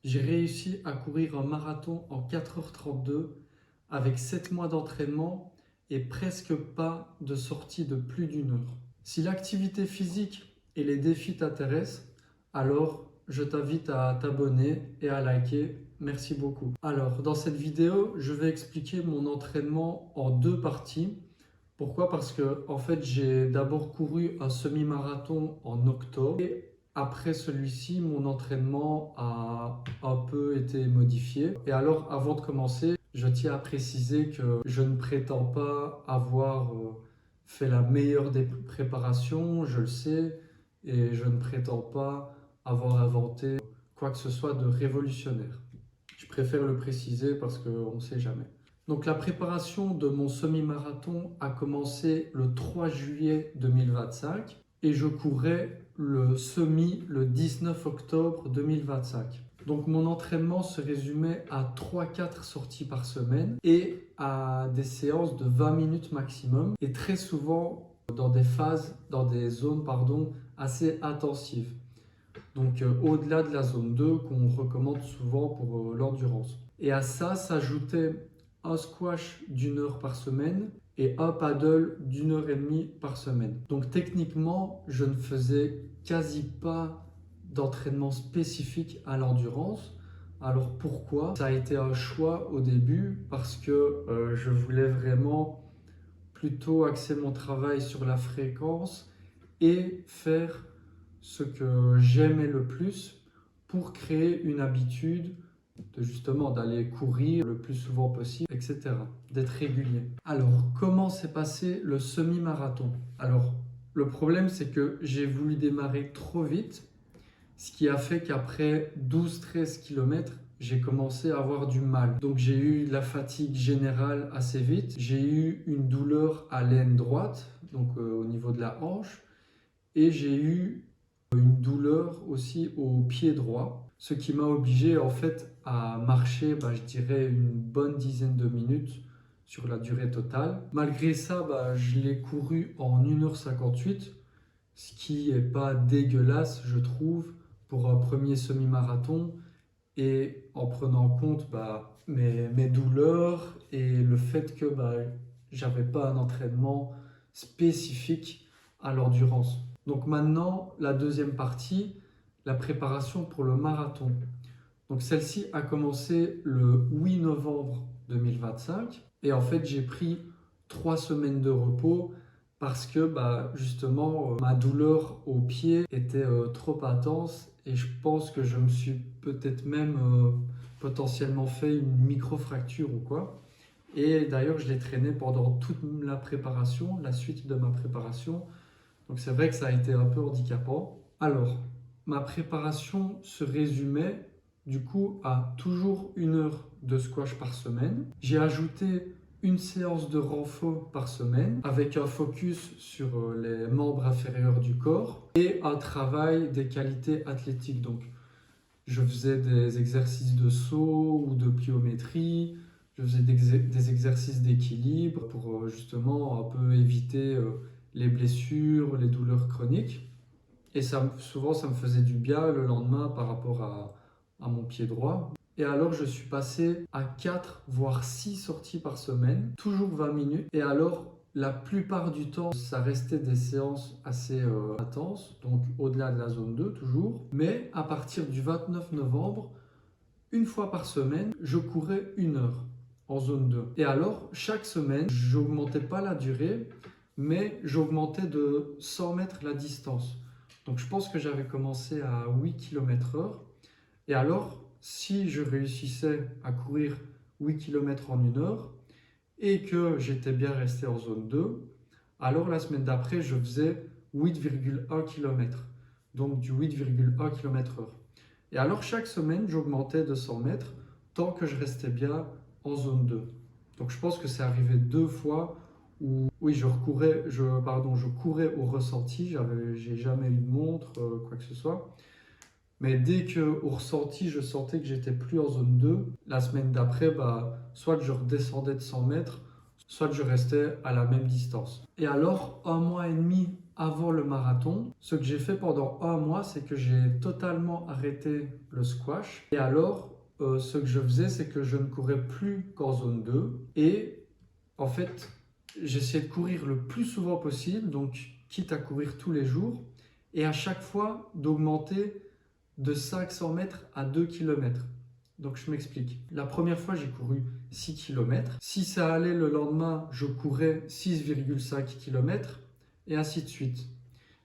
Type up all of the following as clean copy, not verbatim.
J'ai réussi à courir un marathon en 4h32 avec 7 mois d'entraînement et presque pas de sortie de plus d'une heure. Si l'activité physique et les défis t'intéressent, alors je t'invite à t'abonner et à liker. Merci beaucoup. Alors, dans cette vidéo, je vais expliquer mon entraînement en deux parties. Pourquoi? Parce que en fait, j'ai d'abord couru un semi-marathon en octobre et après celui-ci, mon entraînement a un peu été modifié. Et alors, avant de commencer, je tiens à préciser que je ne prétends pas avoir fait la meilleure des préparations, je le sais, et je ne prétends pas avoir inventé quoi que ce soit de révolutionnaire. Je préfère le préciser parce qu'on ne sait jamais. Donc la préparation de mon semi-marathon a commencé le 3 juillet 2025 et je courais le semi le 19 octobre 2025. Donc mon entraînement se résumait à 3-4 sorties par semaine et à des séances de 20 minutes maximum et très souvent dans des zones assez intensives. Donc au-delà de la zone 2 qu'on recommande souvent pour l'endurance. Et à ça s'ajoutait un squash d'1 heure par semaine et un paddle d'1 heure et demie par semaine. Donc techniquement, je ne faisais quasi pas d'entraînement spécifique à l'endurance. Alors pourquoi? Ça a été un choix au début parce que je voulais vraiment plutôt axer mon travail sur la fréquence et faire ce que j'aimais le plus pour créer une habitude de justement d'aller courir le plus souvent possible, etc. D'être régulier. Alors, comment s'est passé le semi-marathon? Alors, le problème, c'est que j'ai voulu démarrer trop vite, ce qui a fait qu'après 12-13 km, j'ai commencé à avoir du mal. Donc j'ai eu la fatigue générale assez vite. J'ai eu une douleur à l'aine droite, donc au niveau de la hanche. Et j'ai eu une douleur aussi au pied droit, ce qui m'a obligé en fait à marcher, je dirais, une bonne dizaine de minutes sur la durée totale. Malgré ça, je l'ai couru en 1h58, ce qui n'est pas dégueulasse, je trouve, pour un premier semi-marathon. Et en prenant en compte mes douleurs et le fait que j'avais pas un entraînement spécifique à l'endurance. Donc maintenant, la deuxième partie, la préparation pour le marathon. Donc celle-ci a commencé le 8 novembre 2025 et en fait j'ai pris 3 semaines de repos parce que justement ma douleur au pied était trop intense et je pense que je me suis peut-être même potentiellement fait une micro-fracture ou quoi. Et d'ailleurs je l'ai traîné pendant toute la préparation, la suite de ma préparation. Donc c'est vrai que ça a été un peu handicapant. Alors, ma préparation se résumait du coup à toujours 1 heure de squash par semaine. J'ai ajouté une séance de renfort par semaine avec un focus sur les membres inférieurs du corps et un travail des qualités athlétiques. Donc, je faisais des exercices de saut ou de pliométrie, je faisais des exercices d'équilibre pour justement un peu éviter les blessures, les douleurs chroniques. Et souvent, ça me faisait du bien le lendemain par rapport à mon pied droit. Et alors, je suis passé à 4 voire 6 sorties par semaine, toujours 20 minutes. Et alors, la plupart du temps, ça restait des séances assez intenses, donc au-delà de la zone 2 toujours. Mais à partir du 29 novembre, une fois par semaine, je courais 1 heure en zone 2. Et alors, chaque semaine, j'augmentais pas la durée, mais j'augmentais de 100 mètres la distance. Donc je pense que j'avais commencé à 8 km/h. Et alors, si je réussissais à courir 8 km en 1 heure et que j'étais bien resté en zone 2, alors la semaine d'après, je faisais 8,1 km. Donc du 8,1 km/h. Et alors chaque semaine, j'augmentais de 100 mètres tant que je restais bien en zone 2. Donc je pense que c'est arrivé 2 fois où oui, je courais au ressenti, j'ai jamais eu de montre, quoi que ce soit. Mais dès qu'au ressenti, je sentais que j'étais plus en zone 2, la semaine d'après, soit je redescendais de 100 mètres, soit je restais à la même distance. Et alors, 1 mois et demi avant le marathon, ce que j'ai fait pendant un mois, c'est que j'ai totalement arrêté le squash. Et alors, ce que je faisais, c'est que je ne courais plus qu'en zone 2. Et en fait, j'essayais de courir le plus souvent possible, donc quitte à courir tous les jours. Et à chaque fois, d'augmenter de 500 mètres à 2 km. Donc je m'explique. La première fois, j'ai couru 6 km. Si ça allait le lendemain, je courais 6,5 km et ainsi de suite.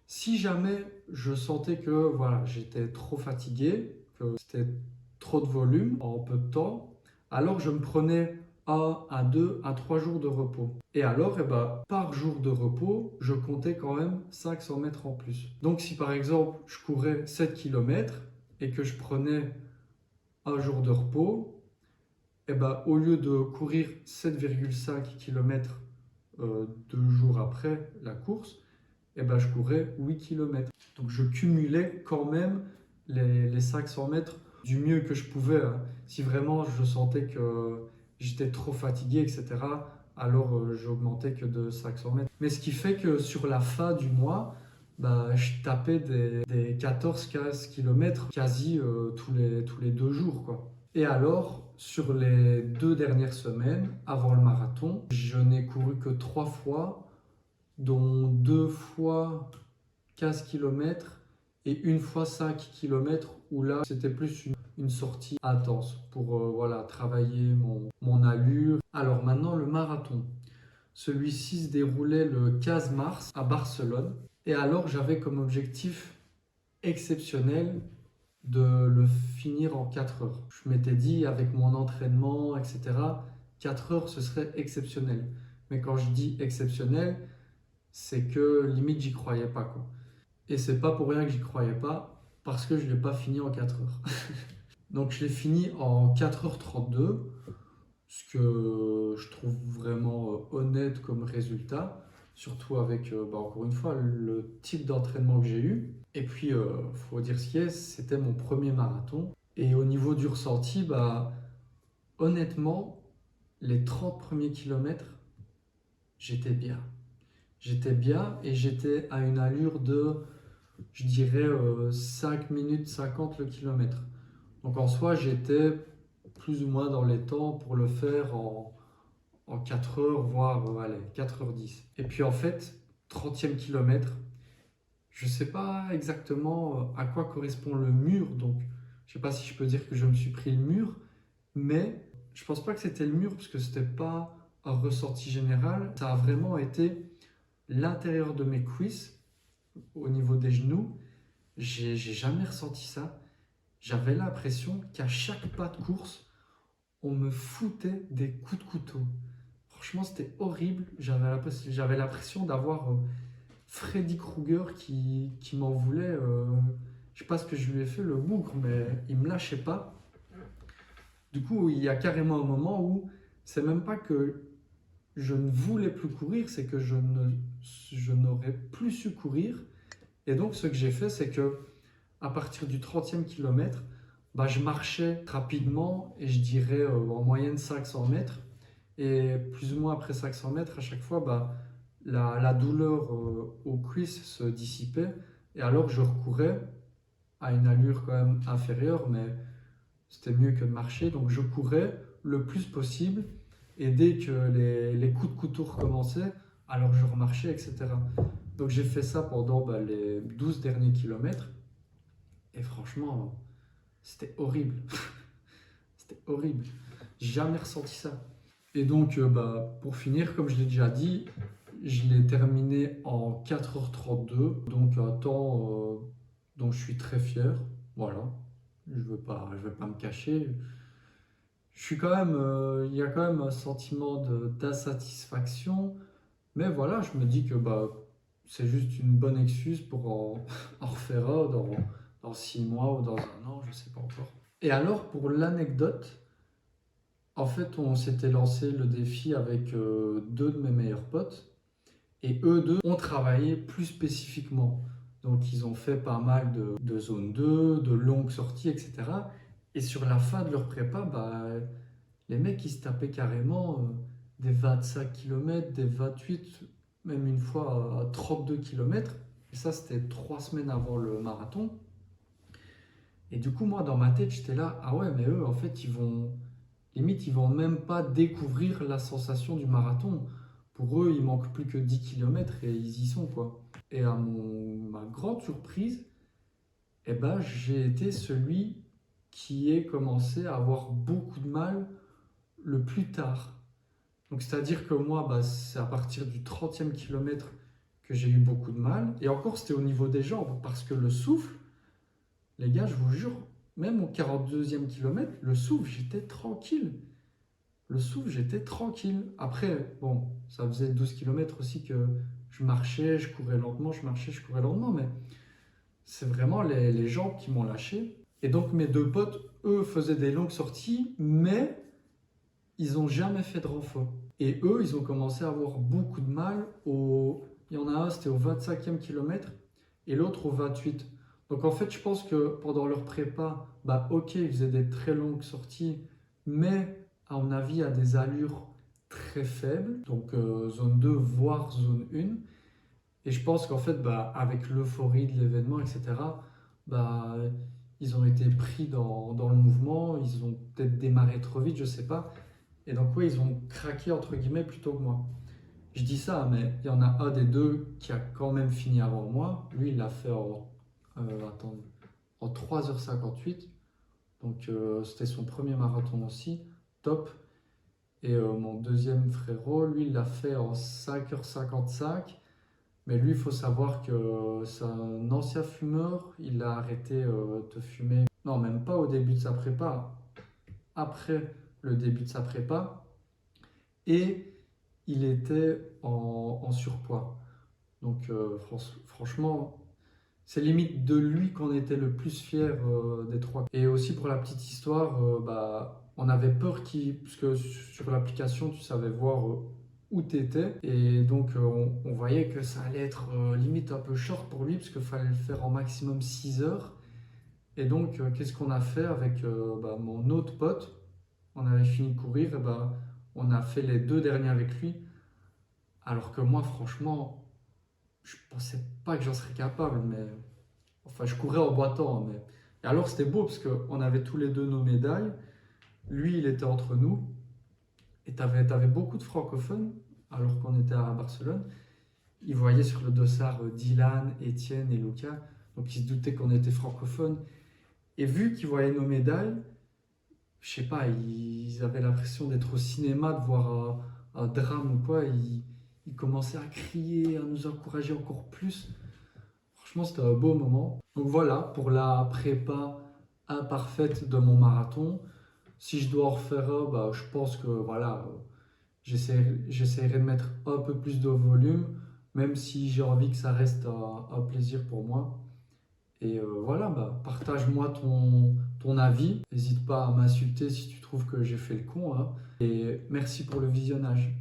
Si jamais je sentais que voilà, j'étais trop fatigué, que c'était trop de volume en peu de temps, alors je me prenais 1 à 2 à 3 jours de repos. Et alors, par jour de repos, je comptais quand même 500 mètres en plus. Donc si par exemple, je courais 7 km et que je prenais un jour de repos, au lieu de courir 7,5 km 2 jours après la course, je courais 8 km. Donc je cumulais quand même les 500 mètres du mieux que je pouvais, hein. Si vraiment je sentais que j'étais trop fatigué, etc., alors j'augmentais que de 500 mètres. Mais ce qui fait que sur la fin du mois, je tapais des 14-15 km quasi tous les 2 jours, quoi. Et alors, sur les 2 dernières semaines, avant le marathon, je n'ai couru que 3 fois, dont 2 fois 15 km et 1 fois 5 km, où là, c'était plus une sortie intense pour voilà, travailler mon allure. Alors maintenant, le marathon. Celui-ci se déroulait le 15 mars à Barcelone. Et alors, j'avais comme objectif exceptionnel de le finir en 4 heures. Je m'étais dit, avec mon entraînement, etc., 4 heures, ce serait exceptionnel. Mais quand je dis exceptionnel, c'est que limite, j'y croyais pas, quoi. Et c'est pas pour rien que j'y croyais pas, parce que je l'ai pas fini en 4 heures. Donc je l'ai fini en 4h32, ce que je trouve vraiment honnête comme résultat, surtout avec, encore une fois, le type d'entraînement que j'ai eu. Et puis, faut dire ce qui est, c'était mon premier marathon. Et au niveau du ressenti, honnêtement, les 30 premiers kilomètres, j'étais bien. J'étais bien et j'étais à une allure de, je dirais, 5 minutes 50 le kilomètre. Donc en soi, j'étais plus ou moins dans les temps pour le faire en 4 heures, voire allez, 4h10. Et puis en fait, 30e kilomètre, je ne sais pas exactement à quoi correspond le mur, donc je ne sais pas si je peux dire que je me suis pris le mur, mais je ne pense pas que c'était le mur parce que ce n'était pas un ressenti général, ça a vraiment été l'intérieur de mes cuisses, au niveau des genoux. J'ai jamais ressenti ça. J'avais l'impression qu'à chaque pas de course, on me foutait des coups de couteau. Franchement, c'était horrible. J'avais l'impression d'avoir Freddy Krueger qui m'en voulait. Je sais pas ce que je lui ai fait, le bougre, mais il me lâchait pas. Du coup, il y a carrément un moment où c'est même pas que je ne voulais plus courir, c'est que je n'aurais plus su courir. Et donc, ce que j'ai fait, c'est que à partir du 30e kilomètre, je marchais rapidement et je dirais en moyenne 500 mètres. Et plus ou moins après 500 mètres, à chaque fois, la douleur aux cuisses se dissipait. Et alors, je recourais à une allure quand même inférieure, mais c'était mieux que de marcher. Donc, je courais le plus possible. Et dès que les coups de couteau recommençaient, alors je remarchais, etc. Donc, j'ai fait ça pendant les 12 derniers kilomètres. Et franchement, c'était horrible. C'était horrible. Jamais ressenti ça. Et donc, pour finir, comme je l'ai déjà dit, je l'ai terminé en 4h32. Donc, un temps dont je suis très fier. Voilà. Je veux pas me cacher. Je suis quand même, il y a quand même un sentiment d'insatisfaction. Mais voilà, je me dis que c'est juste une bonne excuse pour en refaire un dans 6 mois ou dans un an, je sais pas encore. Et alors, pour l'anecdote, en fait, on s'était lancé le défi avec 2 de mes meilleurs potes. Et eux deux ont travaillé plus spécifiquement. Donc, ils ont fait pas mal de zone 2, de longues sorties, etc. Et sur la fin de leur prépa, les mecs, ils se tapaient carrément des 25 km, des 28, même une fois à 32 km. Et ça, c'était 3 semaines avant le marathon. Et du coup, moi, dans ma tête, j'étais là, ah ouais, mais eux, en fait, limite, ils vont même pas découvrir la sensation du marathon. Pour eux, il manque plus que 10 kilomètres et ils y sont, quoi. Et à ma grande surprise, eh ben, j'ai été celui qui ait commencé à avoir beaucoup de mal le plus tard. Donc, c'est-à-dire que moi, bah, c'est à partir du 30e kilomètre que j'ai eu beaucoup de mal. Et encore, c'était au niveau des jambes, parce que le souffle, les gars, je vous jure, même au 42e kilomètre, le souffle, j'étais tranquille. Le souffle, j'étais tranquille. Après, bon, ça faisait 12 kilomètres aussi que je marchais, je courais lentement, je marchais, je courais lentement, mais c'est vraiment les jambes qui m'ont lâché. Et donc, mes deux potes, eux, faisaient des longues sorties, mais ils n'ont jamais fait de renfort. Et eux, ils ont commencé à avoir beaucoup de mal Il y en a un, c'était au 25e kilomètre, et l'autre au 28. Donc en fait, je pense que pendant leur prépa, bah ok, ils faisaient des très longues sorties, mais à mon avis, à des allures très faibles, donc zone 2, voire zone 1. Et je pense qu'en fait, bah, avec l'euphorie de l'événement, etc., bah, ils ont été pris dans le mouvement, ils ont peut-être démarré trop vite, je sais pas. Et donc, oui, ils ont craqué, entre guillemets, plutôt que moi. Je dis ça, mais il y en a un des deux qui a quand même fini avant moi. Lui, il l'a fait attends, en 3h58. Donc, c'était son premier marathon aussi. Top. Et mon deuxième frérot, lui, il l'a fait en 5h55. Mais lui, il faut savoir que c'est un ancien fumeur. Il a arrêté de fumer. Non, même pas au début de sa prépa. Après le début de sa prépa. Et il était en surpoids. Donc franchement, c'est limite de lui qu'on était le plus fier des trois. Et aussi pour la petite histoire, bah, on avait peur parce que sur l'application, tu savais voir où tu étais. Et donc on voyait que ça allait être limite un peu short pour lui, parce qu'il fallait le faire en maximum 6 heures. Et donc qu'est-ce qu'on a fait avec bah, mon autre pote? On avait fini de courir, et bah, on a fait les 2 derniers avec lui. Alors que moi, franchement, je pensais pas que j'en serais capable, mais enfin, je courais en boitant. Mais... Et alors, c'était beau parce qu'on avait tous les deux nos médailles. Lui, il était entre nous. Et t'avais beaucoup de francophones, alors qu'on était à Barcelone. Ils voyaient sur le dossard Dylan, Étienne et Lucas. Donc, ils se doutaient qu'on était francophones. Et vu qu'ils voyaient nos médailles, je sais pas, ils avaient l'impression d'être au cinéma, de voir un drame ou quoi. Ils commençaient à crier, à nous encourager encore plus. Franchement, c'était un beau moment. Donc voilà, pour la prépa imparfaite de mon marathon. Si je dois en refaire un, bah, je pense que voilà, j'essaierai de mettre un peu plus de volume, même si j'ai envie que ça reste un plaisir pour moi. Et voilà, bah, partage-moi ton avis. N'hésite pas à m'insulter si tu trouves que j'ai fait le con, hein. Et merci pour le visionnage.